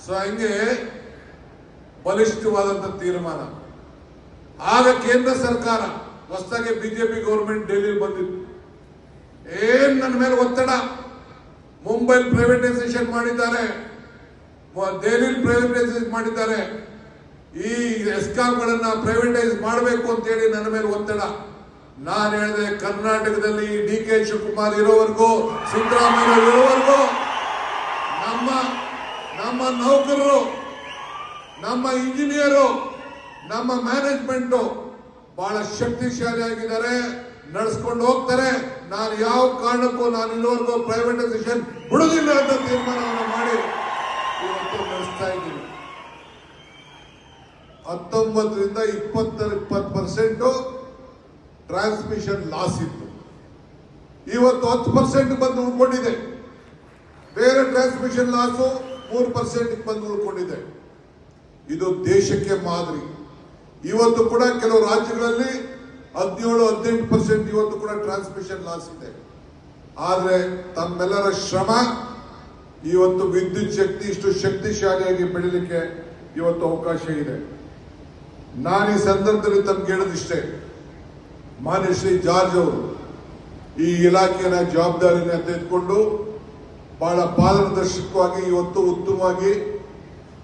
So ಹಂಗೆ ಬಲಿಷ್ಠವಾದಂತ ತೀರ್ಮಾನ. ಆಗ ಕೇಂದ್ರ ಸರ್ಕಾರ ಹೊಸದಾಗಿ ಬಿಜೆಪಿ ಗೌರ್ಮೆಂಟ್ ಡೆಲ್ಲಿ ಬಂದಿತ್ತು. ಏನ್ ನನ್ನ ಮೇಲೆ ಒತ್ತಡ, ಮುಂಬೈಲ್ ಪ್ರೈವೇಟೈಸೇಷನ್ ಮಾಡಿದ್ದಾರೆ, ದೆಹಲಿ ಪ್ರೈವೇಟೈಸೇಷನ್ ಮಾಡಿದ್ದಾರೆ, ಈ ಎಸ್ಕಾಂಗಳನ್ನ ಪ್ರೈವೇಟೈಸ್ ಮಾಡಬೇಕು ಅಂತ ಹೇಳಿ ನನ್ನ ಮೇಲೆ ಒತ್ತಡ. ನಾನು ಹೇಳಿದೆ, ಕರ್ನಾಟಕದಲ್ಲಿ ಡಿ ಕೆ ಶಿವಕುಮಾರ್ ಇರೋವರೆಗೂ, ಸಿದ್ದರಾಮಯ್ಯ ಇರೋವರೆಗೂ ನಮ್ಮ ನೌಕರರು, ನಮ್ಮ ಇಂಜಿನಿಯರು, ನಮ್ಮ ಮ್ಯಾನೇಜ್ಮೆಂಟ್ ಬಹಳ ಶಕ್ತಿಶಾಲಿಯಾಗಿದ್ದಾರೆ, ನಡೆಸ್ಕೊಂಡು ಹೋಗ್ತಾರೆ. ನಾನು ಯಾವ ಕಾರಣಕ್ಕೂ ನಾನು ಇಲ್ಲಿವರೆಗೂ ಪ್ರೈವೇಟೈಸೇಷನ್ ಬಿಡುವುದಿಲ್ಲ ಅಂತ ತೀರ್ಮಾನವನ್ನು ಮಾಡಿ ಇವತ್ತು ನಡೆಸ್ತಾ ಇದ್ದೀನಿ. 19ರಿಂದ 20% ಟ್ರಾನ್ಸ್ಮಿಷನ್ ಲಾಸ್ ಇತ್ತು. ಇವತ್ತು 10% ಬಂದು ಉಳ್ಕೊಂಡಿದೆ. ಬೇರೆ ಟ್ರಾನ್ಸ್ಮಿಷನ್ ಲಾಸು 3% ಬಂದು ಉಳ್ಕೊಂಡಿದೆ. ಇದು ದೇಶಕ್ಕೆ ಮಾದರಿ. ಇವತ್ತು ಕೂಡ ಕೆಲವು ರಾಜ್ಯಗಳಲ್ಲಿ 17-18% ಇವತ್ತು ಕೂಡ ಟ್ರಾನ್ಸ್ಮಿಷನ್ ಲಾಸ್ ಇದೆ. ಆದ್ರೆ ತಮ್ಮೆಲ್ಲರ ಶ್ರಮ ಇವತ್ತು ವಿದ್ಯುತ್ ಶಕ್ತಿ ಇಷ್ಟು ಶಕ್ತಿಶಾಲಿಯಾಗಿ ಬೆಳೀಲಿಕ್ಕೆ ಇವತ್ತು ಅವಕಾಶ ಇದೆ. ನಾನು ಈ ಸಂದರ್ಭದಲ್ಲಿ ತಮ್ಗೆ ಹೇಳೋದಿಷ್ಟೇ, ಮಾನ್ಯ ಶ್ರೀ ಜಾರ್ಜ್ ಅವರು ಈ ಇಲಾಖೆಯ ಜವಾಬ್ದಾರಿನ ತೆಗೆದುಕೊಂಡು ಬಹಳ ಪಾರದರ್ಶಕವಾಗಿ ಇವತ್ತು ಉತ್ತಮವಾಗಿ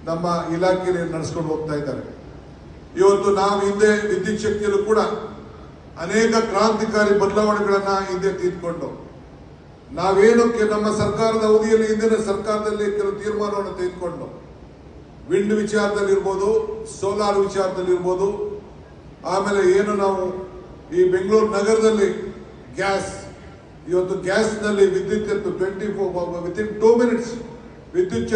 ನಮ್ಮ ಇಲಾಖೆಯನ್ನು ನಡೆಸ್ಕೊಂಡು ಹೋಗ್ತಾ ಇದ್ದಾರೆ. ಇವತ್ತು ನಾವು ಹಿಂದೆ ವಿದ್ಯುತ್ ಶಕ್ತಿಯಲ್ಲೂ ಕೂಡ ಅನೇಕ ಕ್ರಾಂತಿಕಾರಿ ಬದಲಾವಣೆಗಳನ್ನ ಹಿಂದೆ ತೆಗೆದುಕೊಂಡು ನಾವೇನಕ್ಕೆ ನಮ್ಮ ಸರ್ಕಾರದ ಅವಧಿಯಲ್ಲಿ ಹಿಂದಿನ ಸರ್ಕಾರದಲ್ಲಿ ಕೆಲವು ತೀರ್ಮಾನವನ್ನು ತೆಗೆದುಕೊಂಡು ವಿಂಡ್ ವಿಚಾರದಲ್ಲಿರ್ಬೋದು, ಸೋಲಾರ್ ವಿಚಾರದಲ್ಲಿರ್ಬೋದು, ಆಮೇಲೆ ಏನು ನಾವು ಈ ಬೆಂಗಳೂರು ನಗರದಲ್ಲಿ ಗ್ಯಾಸ್, ಇವತ್ತು ಗ್ಯಾಸ್ನಲ್ಲಿ ವಿದ್ಯುತ್ 24 ವಿತಿನ್ 2 ಮಿನಿಟ್ಸ್ ವಿದ್ಯುತ್